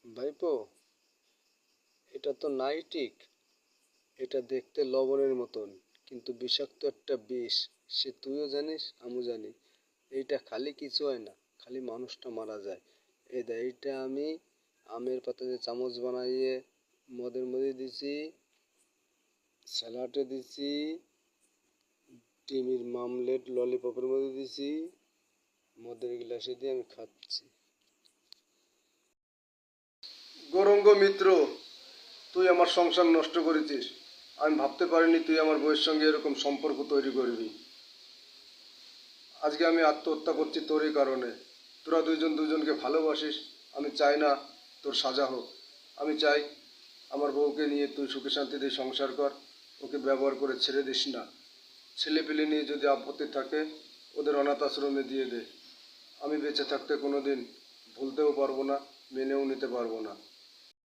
ভাইপো, এটা তো নাইটিক। এটা দেখতে লবণের মতন, কিন্তু বিষাক্ত একটা বিষ। সে তুইও জানিস, আমিও জানি। এইটা খালি কিছু হয় না, খালি মানুষটা মারা যায়। এই দেখ, এইটা আমি আমের পাতাতে চামচ বানাইয়ে মদের মধ্যে দিছি, স্যালাডে দিছি, ডিমের মামলেট ললিপপের মধ্যে দিছি, মদের গ্লাসে দিয়ে আমি খাচ্ছি। গৌরঙ্গ মিত্র, তুই আমার সংসার নষ্ট করেছিস। আমি ভাবতে পারিনি তুই আমার বউয়ের সঙ্গে এরকম সম্পর্ক তৈরি করবি। আজকে আমি আত্মহত্যা করছি তোরই কারণে। তোরা দুইজন দুজনকে ভালোবাসিস, আমি চাই না তোর সাজা হোক। আমি চাই আমার বউকে নিয়ে তুই সুখে শান্তিতে সংসার কর, ওকে ব্যবহার করে ছেড়ে দিস না। ছেলে পেলে নিয়ে যদি আপত্তি থাকে ওদের অনাথ আশ্রমে দিয়ে দে। আমি বেঁচে থাকতে কোনো দিন ভুলতেও পারবো না, মেনেও নিতে পারবো না।